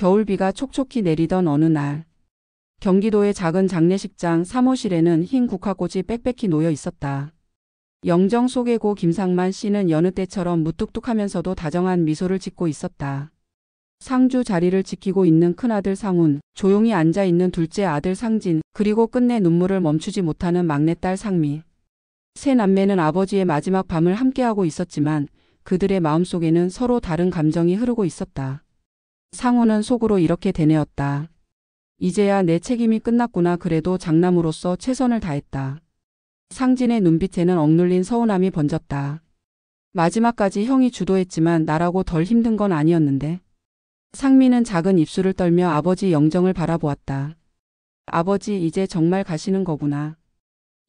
겨울비가 촉촉히 내리던 어느 날, 경기도의 작은 장례식장 사무실에는 흰 국화꽃이 빽빽히 놓여 있었다. 영정 속의 고 김상만 씨는 여느 때처럼 무뚝뚝하면서도 다정한 미소를 짓고 있었다. 상주 자리를 지키고 있는 큰아들 상훈, 조용히 앉아있는 둘째 아들 상진, 그리고 끝내 눈물을 멈추지 못하는 막내딸 상미. 세 남매는 아버지의 마지막 밤을 함께하고 있었지만 그들의 마음속에는 서로 다른 감정이 흐르고 있었다. 상훈은 속으로 이렇게 되뇌었다. 이제야 내 책임이 끝났구나. 그래도 장남으로서 최선을 다했다. 상진의 눈빛에는 억눌린 서운함이 번졌다. 마지막까지 형이 주도했지만 나라고 덜 힘든 건 아니었는데. 상미는 작은 입술을 떨며 아버지 영정을 바라보았다. 아버지 이제 정말 가시는 거구나.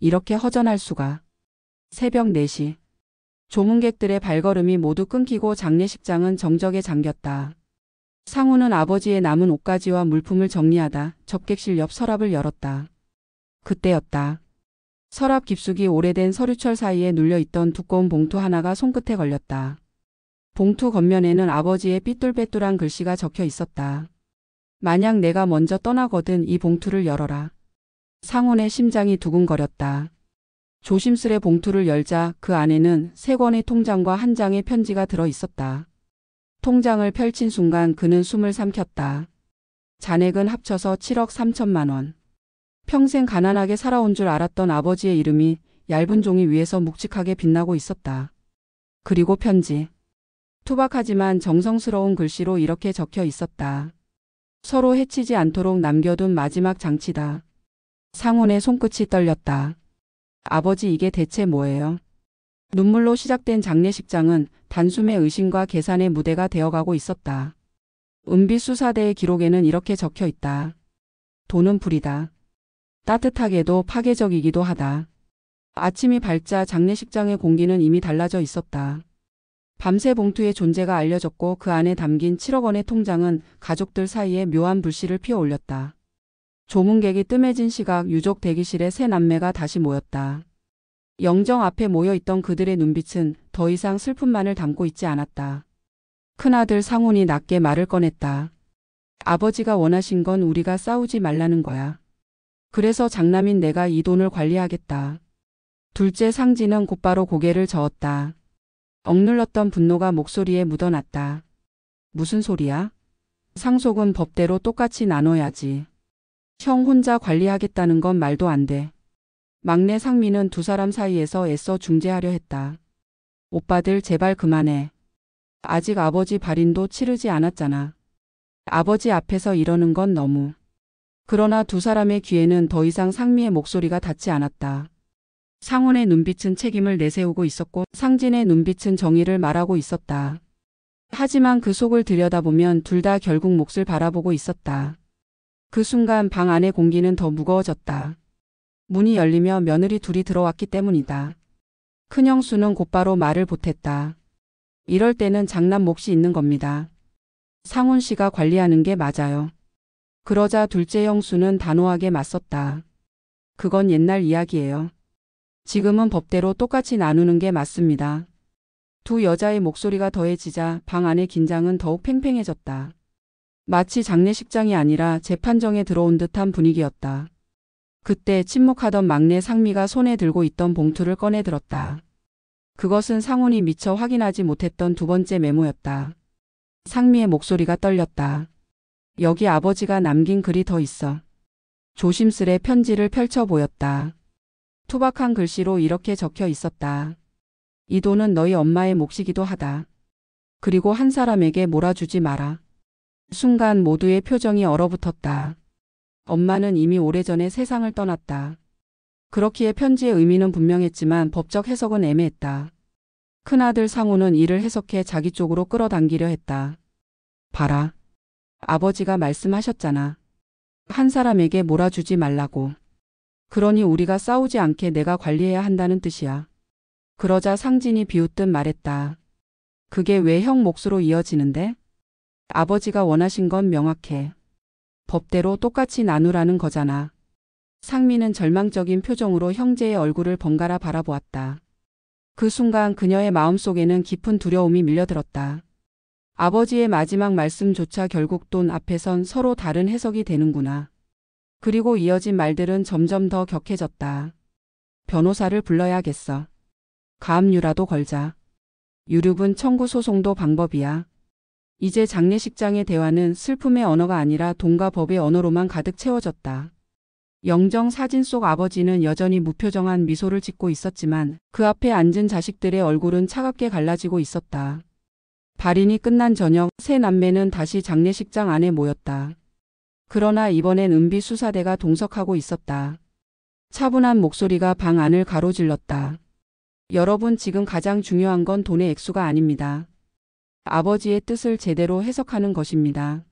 이렇게 허전할 수가. 새벽 4시. 조문객들의 발걸음이 모두 끊기고 장례식장은 정적에 잠겼다. 상훈은 아버지의 남은 옷가지와 물품을 정리하다 접객실 옆 서랍을 열었다. 그때였다. 서랍 깊숙이 오래된 서류철 사이에 눌려있던 두꺼운 봉투 하나가 손끝에 걸렸다. 봉투 겉면에는 아버지의 삐뚤빼뚤한 글씨가 적혀 있었다. 만약 내가 먼저 떠나거든 이 봉투를 열어라. 상훈의 심장이 두근거렸다. 조심스레 봉투를 열자 그 안에는 3권의 통장과 한 장의 편지가 들어 있었다. 통장을 펼친 순간 그는 숨을 삼켰다. 잔액은 합쳐서 7억 3천만 원. 평생 가난하게 살아온 줄 알았던 아버지의 이름이 얇은 종이 위에서 묵직하게 빛나고 있었다. 그리고 편지. 투박하지만 정성스러운 글씨로 이렇게 적혀 있었다. 서로 해치지 않도록 남겨둔 마지막 장치다. 상훈의 손끝이 떨렸다. 아버지 이게 대체 뭐예요? 눈물로 시작된 장례식장은 단숨에 의심과 계산의 무대가 되어가고 있었다. 은비수사대의 기록에는 이렇게 적혀 있다. 돈은 불이다. 따뜻하게도 파괴적이기도 하다. 아침이 밝자 장례식장의 공기는 이미 달라져 있었다. 밤새 봉투의 존재가 알려졌고 그 안에 담긴 7억 원의 통장은 가족들 사이에 묘한 불씨를 피워올렸다. 조문객이 뜸해진 시각 유족 대기실에 세 남매가 다시 모였다. 영정 앞에 모여있던 그들의 눈빛은 더 이상 슬픔만을 담고 있지 않았다. 큰아들 상훈이 낮게 말을 꺼냈다. 아버지가 원하신 건 우리가 싸우지 말라는 거야. 그래서 장남인 내가 이 돈을 관리하겠다. 둘째 상진은 곧바로 고개를 저었다. 억눌렀던 분노가 목소리에 묻어났다. 무슨 소리야? 상속은 법대로 똑같이 나눠야지. 형 혼자 관리하겠다는 건 말도 안 돼. 막내 상미는 두 사람 사이에서 애써 중재하려 했다. 오빠들 제발 그만해. 아직 아버지 발인도 치르지 않았잖아. 아버지 앞에서 이러는 건 너무. 그러나 두 사람의 귀에는 더 이상 상미의 목소리가 닿지 않았다. 상훈의 눈빛은 책임을 내세우고 있었고 상진의 눈빛은 정의를 말하고 있었다. 하지만 그 속을 들여다보면 둘 다 결국 몫을 바라보고 있었다. 그 순간 방 안의 공기는 더 무거워졌다. 문이 열리며 며느리 둘이 들어왔기 때문이다. 큰형수는 곧바로 말을 보탰다. 이럴 때는 장남 몫이 있는 겁니다. 상훈 씨가 관리하는 게 맞아요. 그러자 둘째 형수는 단호하게 맞섰다. 그건 옛날 이야기예요. 지금은 법대로 똑같이 나누는 게 맞습니다. 두 여자의 목소리가 더해지자 방 안의 긴장은 더욱 팽팽해졌다. 마치 장례식장이 아니라 재판정에 들어온 듯한 분위기였다. 그때 침묵하던 막내 상미가 손에 들고 있던 봉투를 꺼내 들었다. 그것은 상훈이 미처 확인하지 못했던 두 번째 메모였다. 상미의 목소리가 떨렸다. 여기 아버지가 남긴 글이 더 있어. 조심스레 편지를 펼쳐 보였다. 투박한 글씨로 이렇게 적혀 있었다. 이 돈은 너희 엄마의 몫이기도 하다. 그리고 한 사람에게 몰아주지 마라. 순간 모두의 표정이 얼어붙었다. 엄마는 이미 오래전에 세상을 떠났다. 그렇기에 편지의 의미는 분명했지만 법적 해석은 애매했다. 큰아들 상훈은 이를 해석해 자기 쪽으로 끌어당기려 했다. 봐라. 아버지가 말씀하셨잖아. 한 사람에게 몰아주지 말라고. 그러니 우리가 싸우지 않게 내가 관리해야 한다는 뜻이야. 그러자 상진이 비웃듯 말했다. 그게 왜 형 몫으로 이어지는데? 아버지가 원하신 건 명확해. 법대로 똑같이 나누라는 거잖아. 상미는 절망적인 표정으로 형제의 얼굴을 번갈아 바라보았다. 그 순간 그녀의 마음속에는 깊은 두려움이 밀려들었다. 아버지의 마지막 말씀조차 결국 돈 앞에선 서로 다른 해석이 되는구나. 그리고 이어진 말들은 점점 더 격해졌다. 변호사를 불러야겠어. 가압류라도 걸자. 유류분 청구 소송도 방법이야. 이제 장례식장의 대화는 슬픔의 언어가 아니라 돈과 법의 언어로만 가득 채워졌다. 영정 사진 속 아버지는 여전히 무표정한 미소를 짓고 있었지만 그 앞에 앉은 자식들의 얼굴은 차갑게 갈라지고 있었다. 발인이 끝난 저녁 세 남매는 다시 장례식장 안에 모였다. 그러나 이번엔 은비 수사대가 동석하고 있었다. 차분한 목소리가 방 안을 가로질렀다. 여러분, 지금 가장 중요한 건 돈의 액수가 아닙니다. 아버지의 뜻을 제대로 해석하는 것입니다.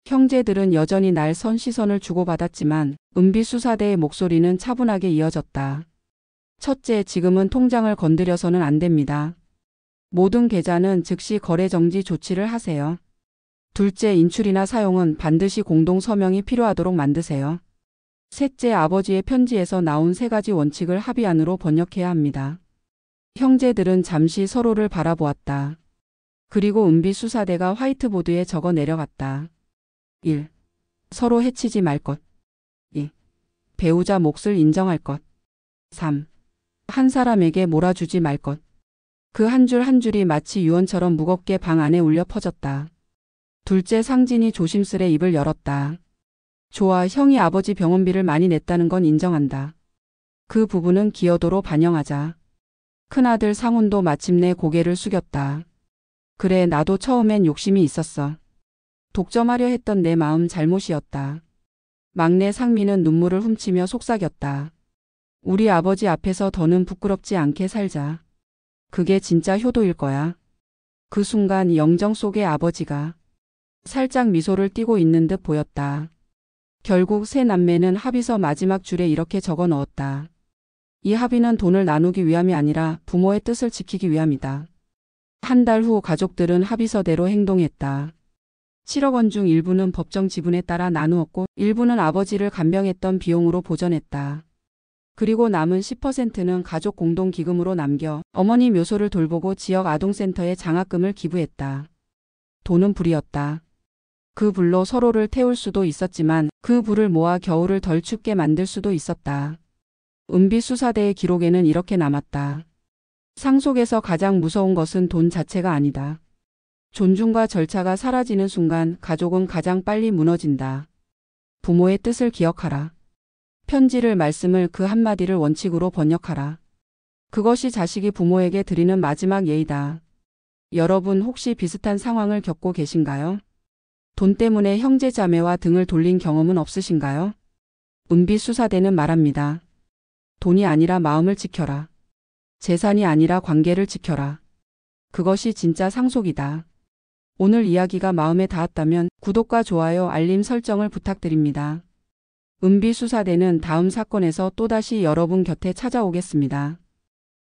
형제들은 여전히 날 선 시선을 주고받았지만 은비 수사대의 목소리는 차분하게 이어졌다. 첫째, 지금은 통장을 건드려서는 안 됩니다. 모든 계좌는 즉시 거래 정지 조치를 하세요. 둘째, 인출이나 사용은 반드시 공동 서명이 필요하도록 만드세요. 셋째, 아버지의 편지에서 나온 3가지 원칙을 합의안으로 번역해야 합니다. 형제들은 잠시 서로를 바라보았다. 그리고 은비 수사대가 화이트보드에 적어 내려갔다. 1. 서로 해치지 말 것. 2. 배우자 몫을 인정할 것. 3. 한 사람에게 몰아주지 말 것. 그 한 줄 한 줄이 마치 유언처럼 무겁게 방 안에 울려 퍼졌다. 둘째, 상진이 조심스레 입을 열었다. 좋아, 형이 아버지 병원비를 많이 냈다는 건 인정한다. 그 부분은 기여도로 반영하자. 큰아들 상훈도 마침내 고개를 숙였다. 그래, 나도 처음엔 욕심이 있었어. 독점하려 했던 내 마음 잘못이었다. 막내 상민은 눈물을 훔치며 속삭였다. 우리 아버지 앞에서 더는 부끄럽지 않게 살자. 그게 진짜 효도일 거야. 그 순간 영정 속의 아버지가 살짝 미소를 띠고 있는 듯 보였다. 결국 세 남매는 합의서 마지막 줄에 이렇게 적어 넣었다. 이 합의는 돈을 나누기 위함이 아니라 부모의 뜻을 지키기 위함이다. 한 달 후 가족들은 합의서대로 행동했다. 7억 원 중 일부는 법정 지분에 따라 나누었고 일부는 아버지를 간병했던 비용으로 보전했다. 그리고 남은 10%는 가족 공동기금으로 남겨 어머니 묘소를 돌보고 지역 아동센터에 장학금을 기부했다. 돈은 불이었다. 그 불로 서로를 태울 수도 있었지만 그 불을 모아 겨울을 덜 춥게 만들 수도 있었다. 은비 수사대의 기록에는 이렇게 남았다. 상속에서 가장 무서운 것은 돈 자체가 아니다. 존중과 절차가 사라지는 순간 가족은 가장 빨리 무너진다. 부모의 뜻을 기억하라. 편지를 말씀을 그 한마디를 원칙으로 번역하라. 그것이 자식이 부모에게 드리는 마지막 예의다. 여러분, 혹시 비슷한 상황을 겪고 계신가요? 돈 때문에 형제 자매와 등을 돌린 경험은 없으신가요? 은비 수사대는 말합니다. 돈이 아니라 마음을 지켜라. 재산이 아니라 관계를 지켜라. 그것이 진짜 상속이다. 오늘 이야기가 마음에 닿았다면 구독과 좋아요, 알림 설정을 부탁드립니다. 은비 수사대는 다음 사건에서 또다시 여러분 곁에 찾아오겠습니다.